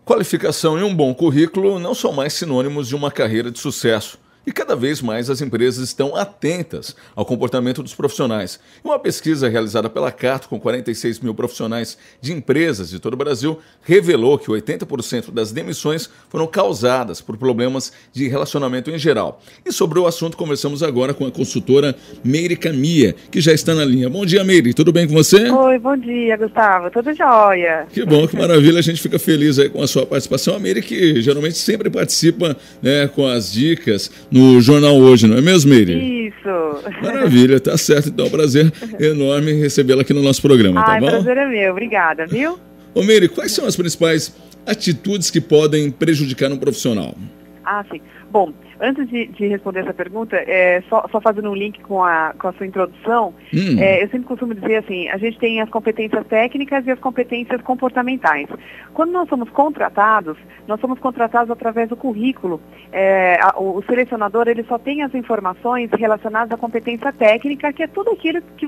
Qualificação e um bom currículo não são mais sinônimos de uma carreira de sucesso. E cada vez mais as empresas estão atentas ao comportamento dos profissionais. Uma pesquisa realizada pela Cato com 46 mil profissionais de empresas de todo o Brasil revelou que 80% das demissões foram causadas por problemas de relacionamento em geral. E sobre o assunto conversamos agora com a consultora Meire Camia, que já está na linha. Bom dia, Meire. Tudo bem com você? Oi, bom dia, Gustavo. Tudo jóia. Que bom, que maravilha. A gente fica feliz aí com a sua participação. A Meire que geralmente sempre participa, né, com as dicas no Jornal Hoje, não é mesmo, Meire? Isso. Maravilha, tá certo. Então é um prazer enorme recebê-la aqui no nosso programa, tá bom? O prazer é meu. Obrigada, viu? Ô, Meire, quais são as principais atitudes que podem prejudicar um profissional? Sim. Bom, antes de responder essa pergunta, só fazendo um link com a sua introdução, eu sempre costumo dizer assim, a gente tem as competências técnicas e as competências comportamentais. Quando nós somos contratados através do currículo. O selecionador, ele só tem as informações relacionadas à competência técnica, que é tudo aquilo que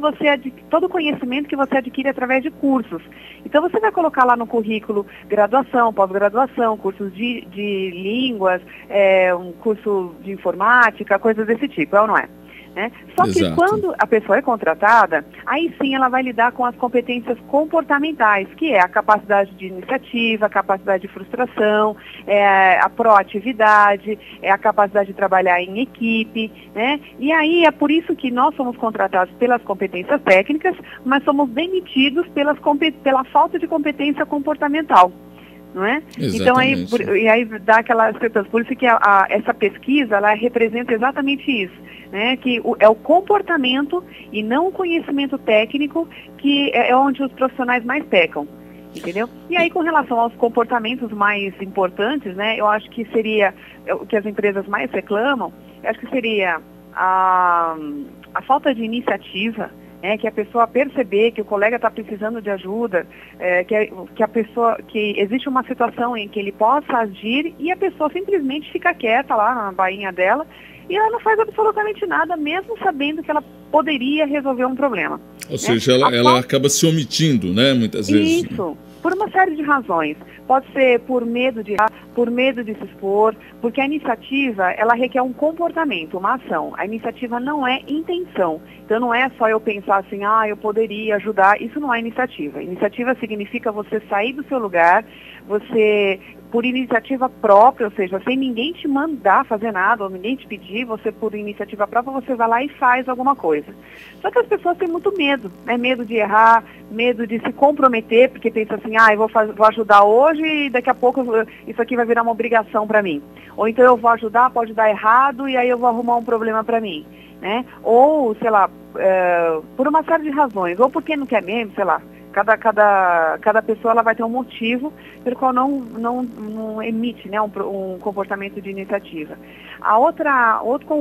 todo o conhecimento que você adquire através de cursos. Então você vai colocar lá no currículo graduação, pós-graduação, cursos de línguas, um curso de informática, coisas desse tipo, é ou não é? Só que Exato. Quando a pessoa é contratada, aí sim ela vai lidar com as competências comportamentais, que é a capacidade de iniciativa, a capacidade de frustração, a proatividade, a capacidade de trabalhar em equipe, né? E aí é por isso que nós somos contratados pelas competências técnicas, mas somos demitidos pela falta de competência comportamental. Não é? Então aí dá aquela certeza. Por isso que essa pesquisa ela representa exatamente isso, né? Que é o comportamento e não o conhecimento técnico que é onde os profissionais mais pecam, entendeu? E aí com relação aos comportamentos mais importantes, né? Eu acho que seria o que as empresas mais reclamam. Eu acho que seria a falta de iniciativa. Que a pessoa perceber que o colega está precisando de ajuda, que existe uma situação em que ele possa agir e a pessoa simplesmente fica quieta lá na bainha dela e ela não faz absolutamente nada, mesmo sabendo que ela poderia resolver um problema. Ou seja, ela acaba se omitindo, né, muitas vezes. Isso. Por uma série de razões. Pode ser por medo de errar, por medo de se expor, porque a iniciativa, ela requer um comportamento, uma ação. A iniciativa não é intenção. Então não é só eu pensar assim, eu poderia ajudar. Isso não é iniciativa. Iniciativa significa você sair do seu lugar, você, por iniciativa própria, ou seja, sem ninguém te mandar fazer nada, ou ninguém te pedir, você, por iniciativa própria, você vai lá e faz alguma coisa. Só que as pessoas têm muito medo, né? Medo de errar, medo de se comprometer, porque pensa assim, eu vou ajudar hoje e daqui a pouco isso aqui vai virar uma obrigação para mim. Ou então eu vou ajudar, pode dar errado e aí eu vou arrumar um problema para mim, né? Ou, sei lá, por uma série de razões, ou porque não quer mesmo, sei lá. Cada pessoa ela vai ter um motivo pelo qual não emite, né, um comportamento de iniciativa.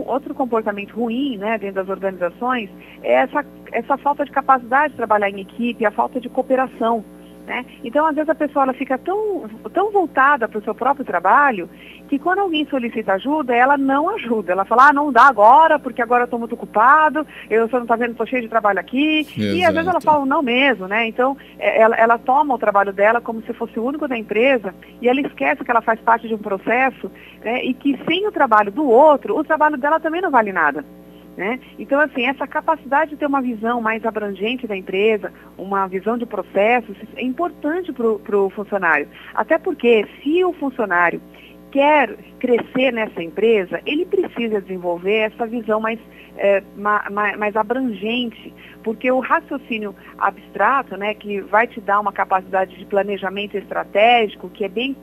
Outro comportamento ruim, né, dentro das organizações é essa falta de capacidade de trabalhar em equipe, a falta de cooperação. Né? Então, às vezes, a pessoa ela fica tão voltada para o seu próprio trabalho que quando alguém solicita ajuda, ela não ajuda. Ela fala, não dá agora, porque agora eu estou muito ocupado, você não está vendo, estou cheio de trabalho aqui. Exato. E às vezes ela fala, não mesmo, né? Então, ela toma o trabalho dela como se fosse o único da empresa e ela esquece que ela faz parte de um processo, né? E que sem o trabalho do outro, o trabalho dela também não vale nada. Né? Então, assim, essa capacidade de ter uma visão mais abrangente da empresa, uma visão de processos, é importante para o funcionário. Até porque, se o funcionário quer crescer nessa empresa, ele precisa desenvolver essa visão mais abrangente, porque o raciocínio abstrato, né, que vai te dar uma capacidade de planejamento estratégico, que é bem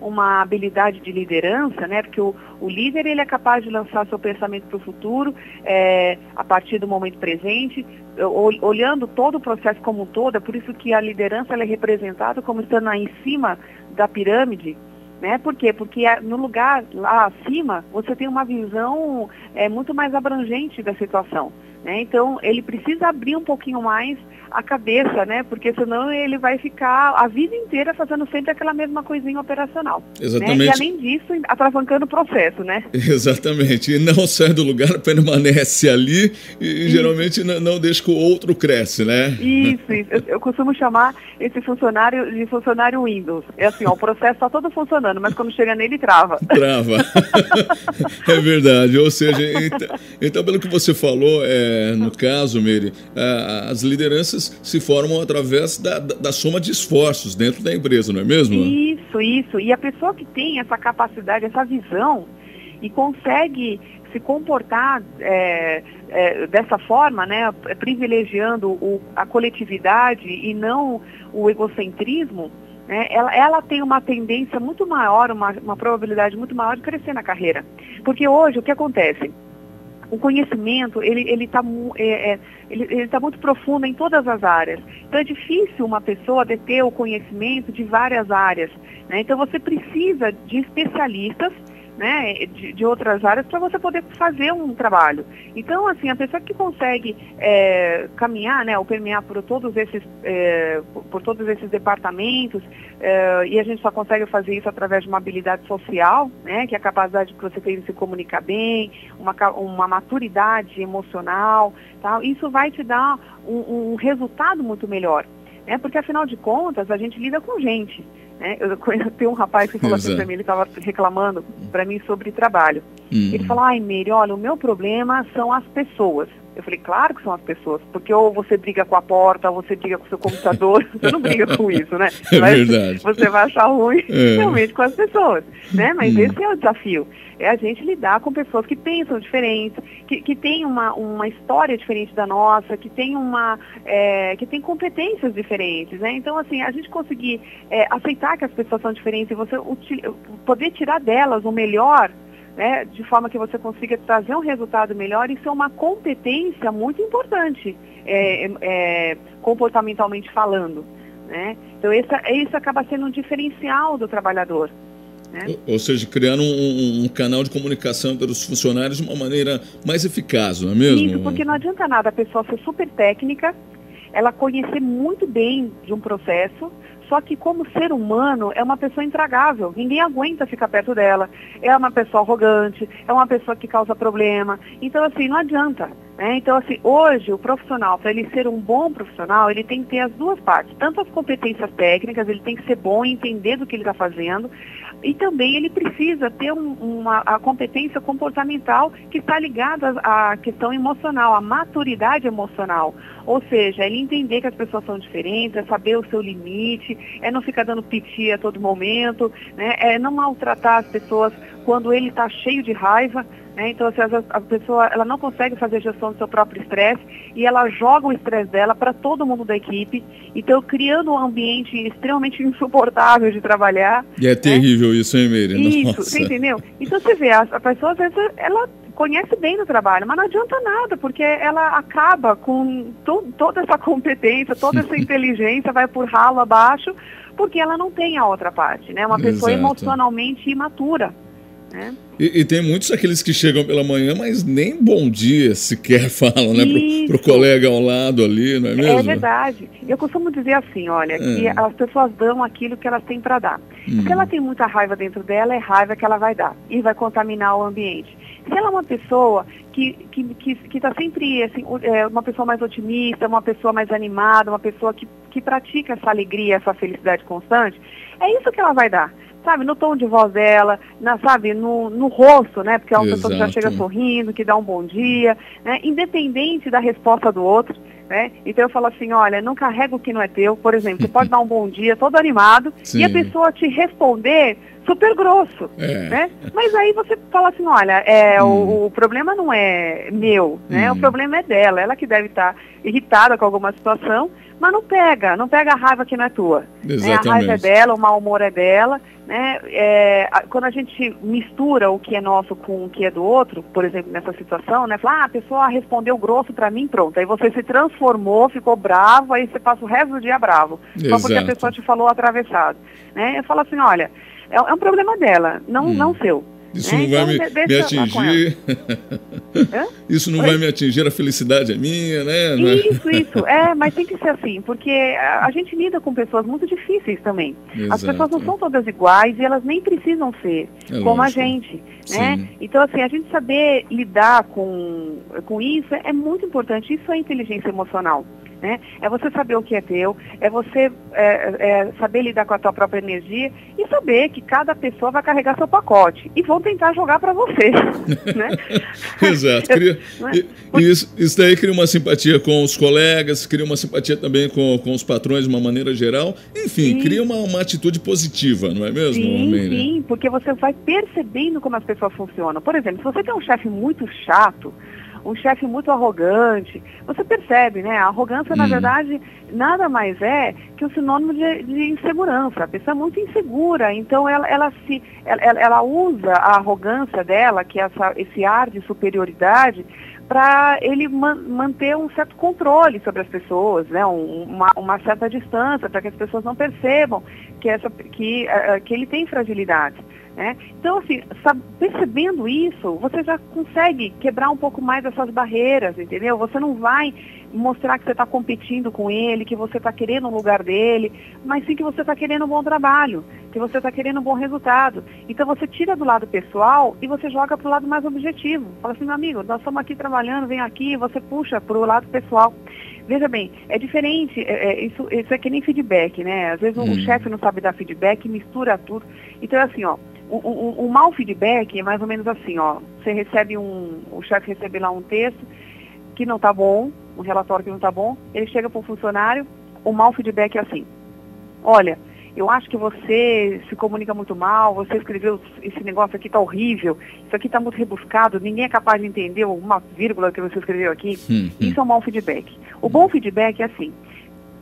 uma habilidade de liderança, né, porque o líder ele é capaz de lançar seu pensamento para o futuro a partir do momento presente, olhando todo o processo como um todo. É por isso que a liderança ela é representada como estando aí em cima da pirâmide. Né? Por quê? Porque no lugar lá acima, você tem uma visão muito mais abrangente da situação. né? Então, ele precisa abrir um pouquinho mais a cabeça, né? Porque senão ele vai ficar a vida inteira fazendo sempre aquela mesma coisinha operacional. Exatamente. Né? E além disso, atravancando o processo, né? Exatamente. E não sai do lugar, permanece ali e geralmente não deixa que o outro cresce, né? Isso. Eu costumo chamar esse funcionário de funcionário Windows. É assim, ó, o processo está todo funcionando, mas quando chega nele, trava. Trava. É verdade. Ou seja, então pelo que você falou, no caso, Meire, as lideranças se formam através da soma de esforços dentro da empresa, não é mesmo? Isso. E a pessoa que tem essa capacidade, essa visão e consegue se comportar dessa forma, né, privilegiando a coletividade e não o egocentrismo, né, ela tem uma tendência muito maior, uma probabilidade muito maior de crescer na carreira. Porque hoje o que acontece? O conhecimento, ele tá muito profundo em todas as áreas. Então é difícil uma pessoa ter o conhecimento de várias áreas, né? Então você precisa de especialistas, né, de outras áreas para você poder fazer um trabalho. Então, assim, a pessoa que consegue caminhar, né, ou permear por todos esses departamentos, e a gente só consegue fazer isso através de uma habilidade social, né, que é a capacidade que você tem de se comunicar bem, uma maturidade emocional, tal, isso vai te dar um resultado muito melhor, né, porque afinal de contas a gente lida com gente. Eu tenho um rapaz que falou assim para mim, ele estava reclamando para mim sobre trabalho. Ele falou, Meire, olha, o meu problema são as pessoas. Eu falei, claro que são as pessoas, porque ou você briga com a porta, ou você briga com o seu computador, você não briga com isso, né? É verdade. Você vai achar ruim realmente com as pessoas, né? Mas esse é o desafio, é a gente lidar com pessoas que pensam diferente, que têm uma história diferente da nossa, que tem competências diferentes, né? Então, assim, a gente conseguir aceitar que as pessoas são diferentes e você poder tirar delas o melhor, né, de forma que você consiga trazer um resultado melhor, isso é uma competência muito importante, comportamentalmente falando, né? Então isso acaba sendo um diferencial do trabalhador, né? Ou seja, criando um canal de comunicação entre os funcionários de uma maneira mais eficaz, não é mesmo? Isso, porque não adianta nada a pessoa ser super técnica, ela conhecer muito bem de um processo, só que como ser humano é uma pessoa intragável, ninguém aguenta ficar perto dela, é uma pessoa arrogante, é uma pessoa que causa problema, então assim, não adianta, né? Então assim, hoje o profissional, para ele ser um bom profissional, ele tem que ter as duas partes, tanto as competências técnicas, ele tem que ser bom e entender do que ele está fazendo, e também ele precisa ter a competência comportamental que está ligada à questão emocional, à maturidade emocional. Ou seja, ele entender que as pessoas são diferentes, é saber o seu limite, é não ficar dando piti a todo momento, né? É não maltratar as pessoas quando ele está cheio de raiva, né? Então, assim, a pessoa ela não consegue fazer gestão do seu próprio estresse e ela joga o estresse dela para todo mundo da equipe, então criando um ambiente extremamente insuportável de trabalhar. E é terrível isso, hein, Meire? Isso, você entendeu? Então você vê, a pessoa às vezes ela conhece bem do trabalho, mas não adianta nada, porque ela acaba com toda essa competência, toda essa inteligência, vai por ralo abaixo, porque ela não tem a outra parte, né? Uma pessoa emocionalmente imatura, né? E tem muitos aqueles que chegam pela manhã, mas nem bom dia sequer falam, né? Pro colega ao lado ali, não é mesmo? É verdade. Eu costumo dizer assim, olha, que as pessoas dão aquilo que elas têm para dar. Se ela tem muita raiva dentro dela, é raiva que ela vai dar e vai contaminar o ambiente. Se ela é uma pessoa que está sempre, assim, uma pessoa mais otimista, uma pessoa mais animada, uma pessoa que pratica essa alegria, essa felicidade constante, é isso que ela vai dar. Sabe, no tom de voz dela, sabe, no rosto, né? Porque é uma pessoa que já chega sorrindo, que dá um bom dia, né? Independente da resposta do outro, né? Então eu falo assim, olha, não carrega o que não é teu. Por exemplo, você pode dar um bom dia todo animado e a pessoa te responder super grosso, né? Mas aí você fala assim, olha, o problema não é meu, né? O problema é dela, ela que deve estar irritada com alguma situação, mas não pega a raiva que não é tua. Né? A raiva é dela, o mau humor é dela, né? Quando a gente mistura o que é nosso com o que é do outro, por exemplo, nessa situação, né? Fala, a pessoa respondeu grosso pra mim, pronto. Aí você se transformou, ficou bravo, aí você passa o resto do dia bravo. Só porque a pessoa te falou atravessado. Né? Eu falo assim, olha, é um problema dela, não seu. Isso não vai me atingir. Isso não vai me atingir, a felicidade é minha, né? Isso. Mas tem que ser assim, porque a gente lida com pessoas muito difíceis também. Exato. As pessoas não são todas iguais e elas nem precisam ser como lógico. a gente, né? Então, assim, a gente saber lidar com isso é muito importante. Isso é inteligência emocional. Né? É você saber o que é teu, é você saber lidar com a tua própria energia e saber que cada pessoa vai carregar seu pacote e vão tentar jogar para você. Né? Exato. Isso daí cria uma simpatia com os colegas, cria uma simpatia também com os patrões de uma maneira geral. Enfim, cria uma atitude positiva, não é mesmo? Sim, porque você vai percebendo como as pessoas funcionam. Por exemplo, se você tem um chefe muito chato, um chefe muito arrogante, você percebe, né? A arrogância, na verdade, nada mais é que um sinônimo de insegurança. A pessoa é muito insegura, então ela usa a arrogância dela, que é esse ar de superioridade, para ele manter um certo controle sobre as pessoas, né? uma certa distância, para que as pessoas não percebam que ele tem fragilidade. Né? Então, assim, percebendo isso, você já consegue quebrar um pouco mais essas barreiras, entendeu? Você não vai mostrar que você está competindo com ele, que você está querendo um lugar dele, mas sim que você está querendo um bom trabalho, que você está querendo um bom resultado. Então, você tira do lado pessoal e você joga para o lado mais objetivo. Fala assim, meu amigo, nós estamos aqui trabalhando, vem aqui, você puxa para o lado pessoal. Veja bem, é diferente, isso é que nem feedback, né? Às vezes o chefe não sabe dar feedback, mistura tudo. Então, é assim, ó, um mau feedback é mais ou menos assim, ó, você recebe o chefe recebe lá um texto que não está bom, um relatório que não está bom, ele chega para o funcionário, o mau feedback é assim, olha, eu acho que você se comunica muito mal, você escreveu esse negócio aqui, está horrível, isso aqui está muito rebuscado, ninguém é capaz de entender uma vírgula que você escreveu aqui. Isso é um mau feedback. O bom feedback é assim,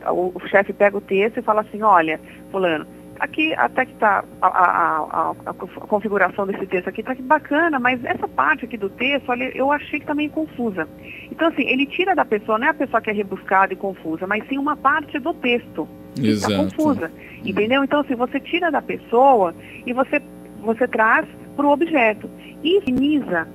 o chefe pega o texto e fala assim, olha, fulano, aqui até que está a configuração desse texto aqui está bacana, mas essa parte aqui do texto, olha, eu achei que está meio confusa. Então, assim, ele tira da pessoa, não é a pessoa que é rebuscada e confusa, mas sim uma parte do texto que está confusa, entendeu? Então, assim, você tira da pessoa e você traz para o objeto e minimiza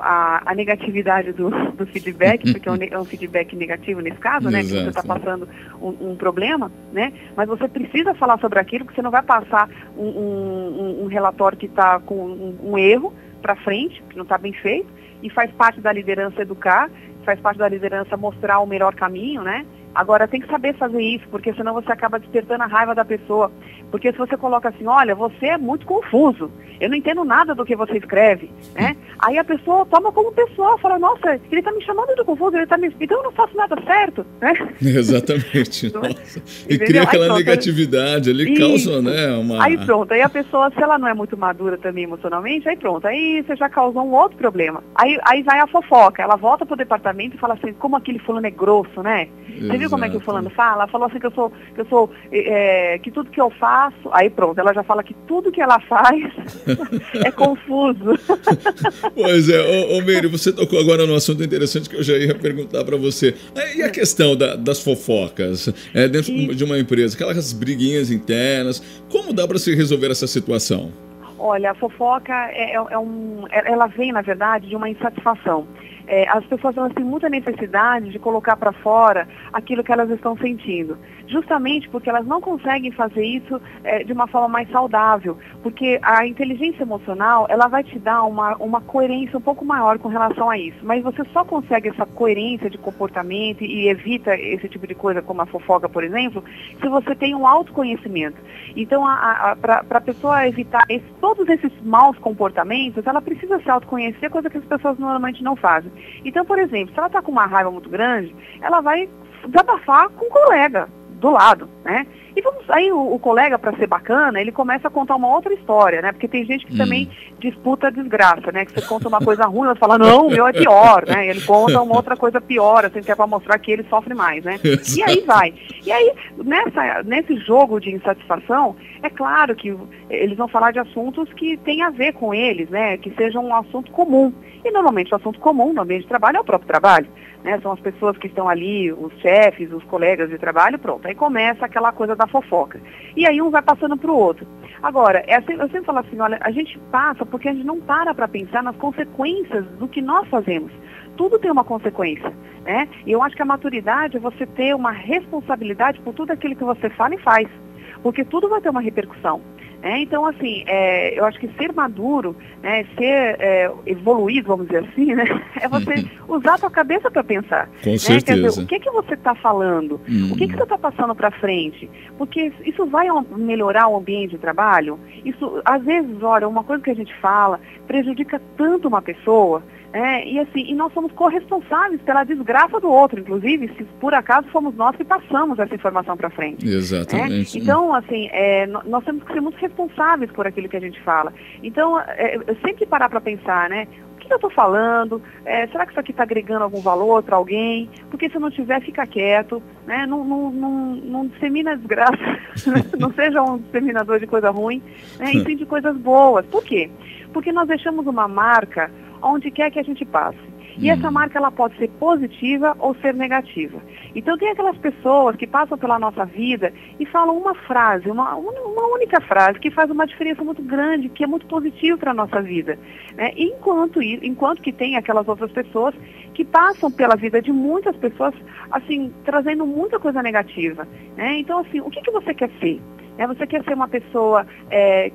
a negatividade do feedback, porque é um feedback negativo nesse caso, né, que você está passando um problema, né, mas você precisa falar sobre aquilo, porque você não vai passar um relatório que está com um erro para frente, que não está bem feito, e faz parte da liderança educar, faz parte da liderança mostrar o melhor caminho, né. Agora, tem que saber fazer isso, porque senão você acaba despertando a raiva da pessoa. Porque se você coloca assim, olha, você é muito confuso, eu não entendo nada do que você escreve, né? Aí a pessoa toma como pessoa, fala, nossa, ele está me chamando de confuso, então eu não faço nada certo, né? Exatamente, nossa. E cria aquela negatividade ali, causa, né, uma... Aí pronto, aí a pessoa, se ela não é muito madura também emocionalmente, aí pronto, aí você já causou um outro problema. Aí vai a fofoca, ela volta pro departamento e fala assim, como aquele fulano é grosso, né? Você viu como é que o fulano fala? Ela falou assim que tudo que eu faço, aí pronto, ela já fala que tudo que ela faz é confuso. Pois é, Meire, você tocou agora num assunto interessante que eu já ia perguntar para você. E a questão das fofocas dentro de uma empresa, aquelas briguinhas internas, como dá para se resolver essa situação? Olha, a fofoca ela vem, na verdade, de uma insatisfação. As pessoas elas têm muita necessidade de colocar para fora aquilo que elas estão sentindo, justamente porque elas não conseguem fazer isso de uma forma mais saudável, porque a inteligência emocional ela vai te dar uma coerência um pouco maior com relação a isso, mas você só consegue essa coerência de comportamento e evita esse tipo de coisa como a fofoca, por exemplo, se você tem um autoconhecimento. Então, para a pessoa evitar todos esses maus comportamentos, ela precisa se autoconhecer, coisa que as pessoas normalmente não fazem. Então, por exemplo, se ela está com uma raiva muito grande, ela vai desabafar com o colega do lado, né? E aí o colega, para ser bacana, ele começa a contar uma outra história, né? Porque tem gente que também disputa a desgraça, né? Que você conta uma coisa ruim, ela fala, não, o meu é pior, né? E ele conta uma outra coisa pior, assim, que é para mostrar que ele sofre mais, né? E aí vai. E aí, nesse jogo de insatisfação, é claro que eles vão falar de assuntos que têm a ver com eles, né? Que sejam um assunto comum. E normalmente o assunto comum no ambiente de trabalho é o próprio trabalho, né? São as pessoas que estão ali, os chefes, os colegas de trabalho, pronto. Aí começa aquela coisa da da fofoca. E aí um vai passando para o outro. Agora, eu sempre falo assim, olha, a gente passa porque a gente não para pensar nas consequências do que nós fazemos. Tudo tem uma consequência, né? E eu acho que a maturidade é você ter uma responsabilidade por tudo aquilo que você fala e faz. Porque tudo vai ter uma repercussão. Então, assim, eu acho que ser maduro, né, ser evoluído, vamos dizer assim, né, é você usar a sua cabeça para pensar. Com certeza. Quer dizer, o que você está falando? O que você está passando para frente? Porque isso vai melhorar o ambiente de trabalho? Isso, às vezes, olha, uma coisa que a gente fala prejudica tanto uma pessoa, e nós somos corresponsáveis pela desgraça do outro, inclusive, se por acaso fomos nós que passamos essa informação para frente. Exatamente. Então, assim, nós temos que ser muito responsáveis por aquilo que a gente fala. Então, eu sempre parar para pensar, né? O que eu estou falando? Será que isso aqui está agregando algum valor para alguém? Porque se não tiver, fica quieto, né? Não dissemina desgraça, não seja um disseminador de coisa ruim, né? E sim de coisas boas. Por quê? Porque nós deixamos uma marca onde quer que a gente passe. E essa marca, ela pode ser positiva ou ser negativa. Então, tem aquelas pessoas que passam pela nossa vida e falam uma frase, uma única frase, que faz uma diferença muito grande, que é muito positiva para a nossa vida. Né? Enquanto que tem aquelas outras pessoas que passam pela vida de muitas pessoas, assim, trazendo muita coisa negativa. Né? Então, assim, o que você quer ser? Você quer ser uma pessoa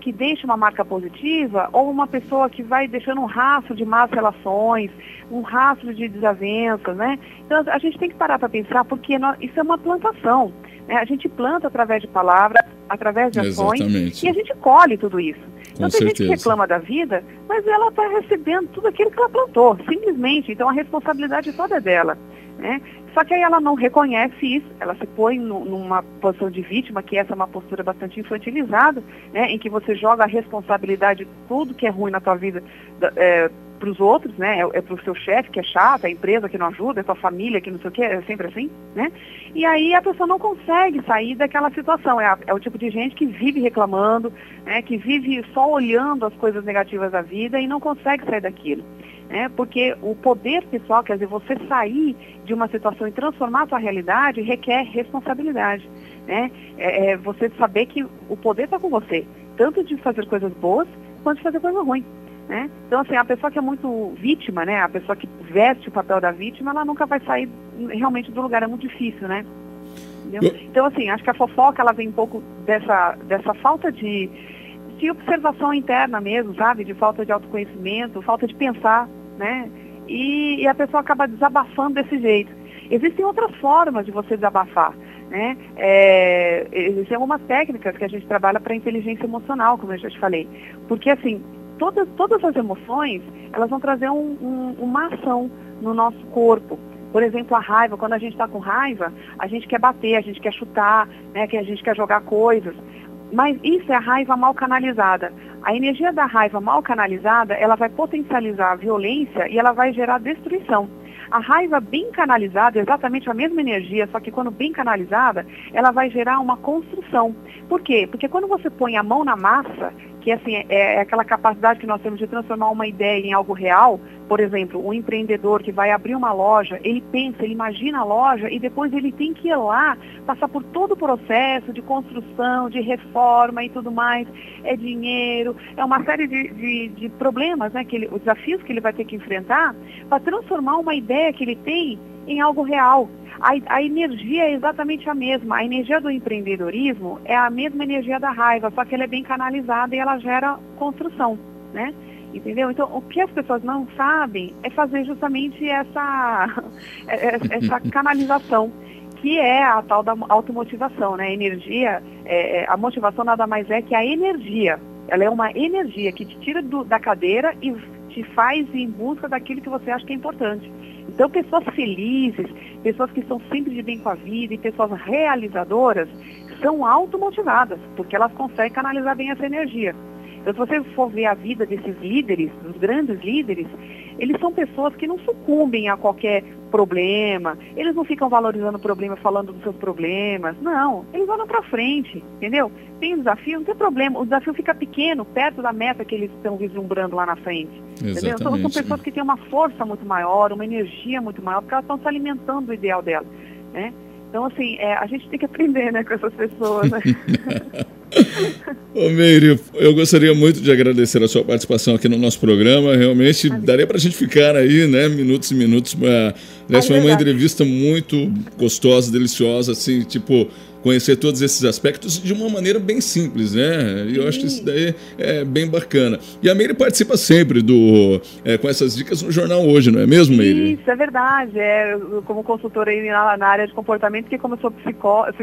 que deixa uma marca positiva ou uma pessoa que vai deixando um rastro de más relações, um rastro de desavenças, né? Então, a gente tem que parar para pensar, porque isso é uma plantação. Né? A gente planta através de palavras, através de ações, Exatamente. E a gente colhe tudo isso. Então, tem certeza. gente que reclama da vida, mas ela está recebendo tudo aquilo que ela plantou, simplesmente. Então, a responsabilidade toda é dela. Né? Só que aí ela não reconhece isso, ela se põe numa posição de vítima, que essa é uma postura bastante infantilizada, né? Em que você joga a responsabilidade de tudo que é ruim na tua vida para os outros, né? É para o seu chefe que é chato, é a empresa que não ajuda, é a tua família que não sei o quê, é sempre assim, né? E aí a pessoa não consegue sair daquela situação, é o tipo de gente que vive reclamando, né? Que vive só olhando as coisas negativas da vida e não consegue sair daquilo. Porque o poder pessoal, quer dizer, você sair de uma situação e transformar a sua realidade, requer responsabilidade. Né? Você saber que o poder está com você, tanto de fazer coisas boas, quanto de fazer coisa ruim. Né? Então, assim, a pessoa que é muito vítima, né? A pessoa que veste o papel da vítima, ela nunca vai sair realmente do lugar, é muito difícil, né? Então, assim, acho que a fofoca, ela vem um pouco dessa falta de observação interna mesmo, sabe? De falta de autoconhecimento, falta de pensar, né? E a pessoa acaba desabafando desse jeito. Existem outras formas de você desabafar, né? Existem algumas técnicas que a gente trabalha para inteligência emocional, como eu já te falei. Porque, assim, todas as emoções, elas vão trazer uma ação no nosso corpo. Por exemplo, a raiva, quando a gente está com raiva, a gente quer bater, a gente quer chutar, né? Que a gente quer jogar coisas. Mas isso é a raiva mal canalizada. A energia da raiva mal canalizada, ela vai potencializar a violência e ela vai gerar destruição. A raiva bem canalizada é exatamente a mesma energia, só que quando bem canalizada, ela vai gerar uma construção. Por quê? Porque quando você põe a mão na massa, que assim, é aquela capacidade que nós temos de transformar uma ideia em algo real. Por exemplo, um empreendedor que vai abrir uma loja, ele pensa, ele imagina a loja e depois ele tem que ir lá, passar por todo o processo de construção, de reforma e tudo mais. É dinheiro, é uma série de problemas, né, os desafios que ele vai ter que enfrentar para transformar uma ideia que ele tem em algo real. A energia é exatamente a mesma. A energia do empreendedorismo é a mesma energia da raiva, só que ela é bem canalizada e ela gera construção, né? Entendeu? Então, o que as pessoas não sabem é fazer justamente essa canalização, que é a tal da automotivação, né? Energia, a motivação nada mais é que a energia. Ela é uma energia que te tira da cadeira e te faz ir em busca daquilo que você acha que é importante. Então, pessoas felizes, pessoas que estão sempre de bem com a vida e pessoas realizadoras são automotivadas, porque elas conseguem canalizar bem essa energia. Então, se você for ver a vida desses líderes, dos grandes líderes, eles são pessoas que não sucumbem a qualquer problema, eles não ficam valorizando o problema, falando dos seus problemas, não, eles olham para frente, entendeu? Tem um desafio, não tem problema, o desafio fica pequeno, perto da meta que eles estão vislumbrando lá na frente, entendeu? Então, são pessoas que têm uma força muito maior, uma energia muito maior, porque elas estão se alimentando do ideal dela, né? Então, assim, a gente tem que aprender, né, com essas pessoas, né? Ô Meire, eu gostaria muito de agradecer a sua participação aqui no nosso programa. Realmente daria para a gente ficar aí, né, minutos e minutos. Aliás, foi uma entrevista muito gostosa, deliciosa, assim, tipo, conhecer todos esses aspectos de uma maneira bem simples, né? E eu acho que isso daí é bem bacana. E a Meire participa sempre com essas dicas no Jornal Hoje, não é mesmo, Meire? Isso, é verdade. Como consultora aí na área de comportamento, porque como eu sou psicóloga,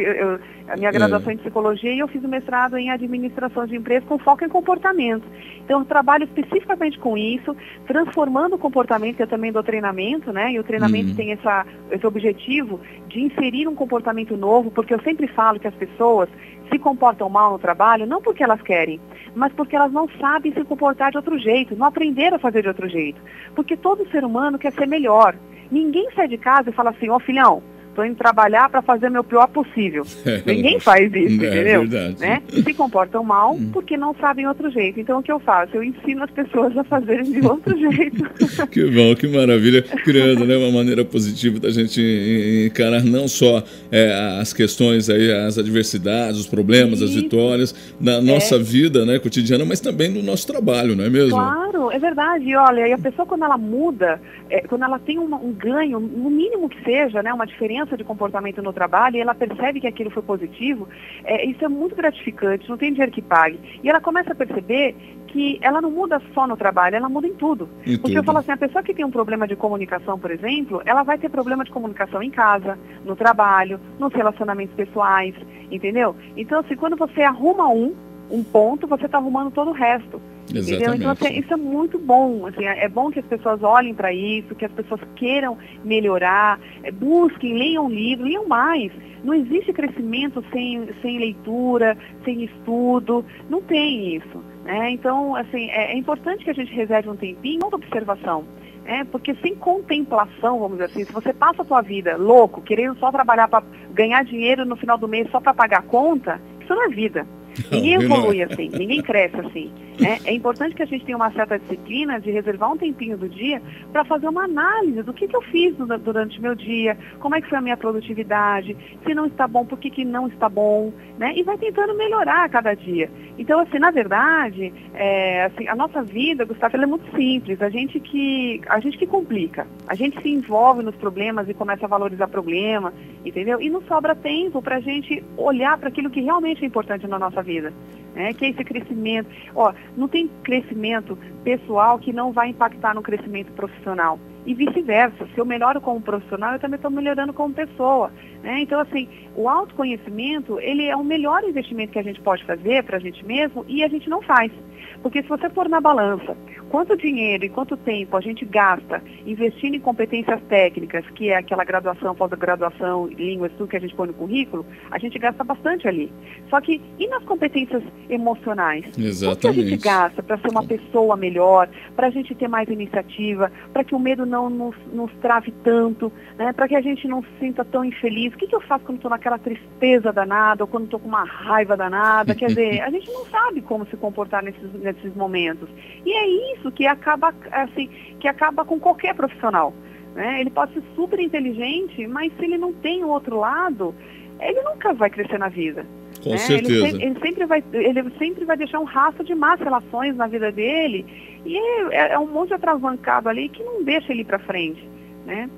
a minha graduação em psicologia e eu fiz o mestrado em administração de empresas com foco em comportamento. Então, eu trabalho especificamente com isso, transformando o comportamento, que eu também dou treinamento, né? E o treinamento tem esse objetivo de inserir um comportamento novo, porque eu sempre falo que as pessoas se comportam mal no trabalho, não porque elas querem, mas porque elas não sabem se comportar de outro jeito, não aprenderam a fazer de outro jeito. Porque todo ser humano quer ser melhor. Ninguém sai de casa e fala assim, ó filhão, estou indo trabalhar para fazer o meu pior possível. Ninguém faz isso, entendeu? Verdade. Né? Se comportam mal porque não sabem outro jeito. Então, o que eu faço? Eu ensino as pessoas a fazerem de outro jeito. Que bom, que maravilha. Criando, né, uma maneira positiva da gente encarar não só as questões, aí, as adversidades, os problemas, as vitórias na nossa vida, né, cotidiana, mas também no nosso trabalho, não é mesmo? Claro, é verdade. E olha, e a pessoa quando ela muda, quando ela tem um ganho, no mínimo que seja, né, uma diferença de comportamento no trabalho, e ela percebe que aquilo foi positivo, isso é muito gratificante, não tem dinheiro que pague. E ela começa a perceber que ela não muda só no trabalho, ela muda em tudo. Porque eu falo assim, a pessoa que tem um problema de comunicação, por exemplo, ela vai ter problema de comunicação em casa, no trabalho, nos relacionamentos pessoais, entendeu? Então, assim, quando você arruma um ponto, você está arrumando todo o resto. Entendeu? Então, assim, isso é muito bom. Assim, é bom que as pessoas olhem para isso, que as pessoas queiram melhorar, busquem, leiam livros, leiam mais. Não existe crescimento sem leitura, sem estudo, não tem isso. Né? Então, assim, é importante que a gente reserve um tempinho de observação. Porque sem contemplação, vamos dizer assim, se você passa a sua vida louco, querendo só trabalhar para ganhar dinheiro no final do mês só para pagar a conta, isso não é vida. Ninguém evolui assim, ninguém cresce assim. É importante que a gente tenha uma certa disciplina de reservar um tempinho do dia para fazer uma análise do que eu fiz durante o meu dia, como é que foi a minha produtividade, se não está bom, por que não está bom, né? E vai tentando melhorar a cada dia. Então, assim, na verdade, assim, a nossa vida, Gustavo, ela é muito simples. A gente que complica. A gente se envolve nos problemas e começa a valorizar problema, entendeu? E não sobra tempo para a gente olhar para aquilo que realmente é importante na nossa vida. Que é esse crescimento. Não tem crescimento pessoal que não vai impactar no crescimento profissional. E vice-versa. Se eu melhoro como profissional, eu também estou melhorando como pessoa. Então, assim, o autoconhecimento, ele é o melhor investimento que a gente pode fazer para a gente mesmo e a gente não faz. Porque se você for na balança, quanto dinheiro e quanto tempo a gente gasta investindo em competências técnicas, que é aquela graduação, pós-graduação, línguas, tudo que a gente põe no currículo, a gente gasta bastante ali. Só que, e nas competências emocionais? Exatamente. O que a gente gasta para ser uma pessoa melhor, para a gente ter mais iniciativa, para que o medo não nos trave tanto, né? Para que a gente não se sinta tão infeliz? O que eu faço quando estou naquela tristeza danada, ou quando estou com uma raiva danada? Quer dizer, a gente não sabe como se comportar nesses momentos. E é isso que acaba com qualquer profissional. Né? Ele pode ser super inteligente, mas se ele não tem o outro lado, ele nunca vai crescer na vida. Com certeza. Ele sempre vai deixar um rastro de más relações na vida dele, e é um monte de atravancado ali que não deixa ele ir para frente, né?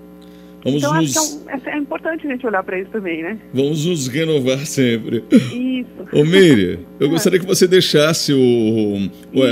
Então, acho que é importante a gente olhar para isso também, né? Vamos nos renovar sempre. Isso. Ô Meire, eu gostaria que você deixasse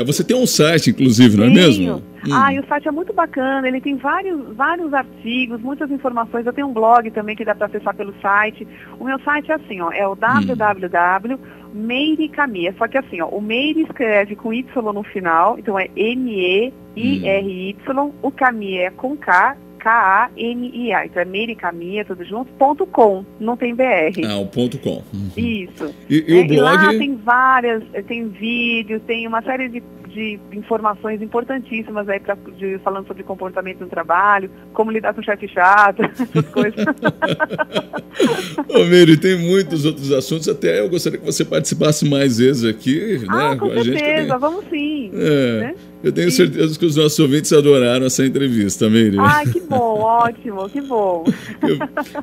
você tem um site, inclusive, não é mesmo? E o site é muito bacana, ele tem vários artigos, muitas informações. Eu tenho um blog também que dá para acessar pelo site. O meu site é assim, é o www.meiricamia. Só que assim, o Meire escreve com Y no final, então é M-E-I-R-Y, o Camia é com K, K-A-M-I-A, então é meiricamia, tudo junto, .com, não tem BR. O .com. Isso. E o blog? E lá tem vídeos, tem uma série de informações importantíssimas aí falando sobre comportamento no trabalho, como lidar com chefe chato, essas coisas. Ô Meire, tem muitos outros assuntos, até eu gostaria que você participasse mais vezes aqui, né? Com certeza, vamos sim. Né? Eu tenho certeza que os nossos ouvintes adoraram essa entrevista, Meire. Ah, que bom, ótimo, que bom.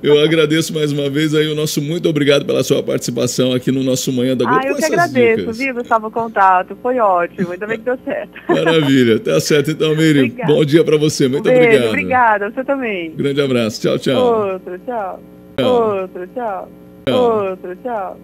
Eu agradeço mais uma vez aí o nosso muito obrigado pela sua participação aqui no nosso Manhã da Globo. Ah, eu que agradeço, viu, Gustavo, o contato. Foi ótimo, ainda bem que deu certo. Maravilha, tá certo então, Meire. Bom dia pra você, muito obrigado. Obrigada, você também. Grande abraço, tchau, tchau. Outro, tchau. Outro, tchau. Outro, tchau.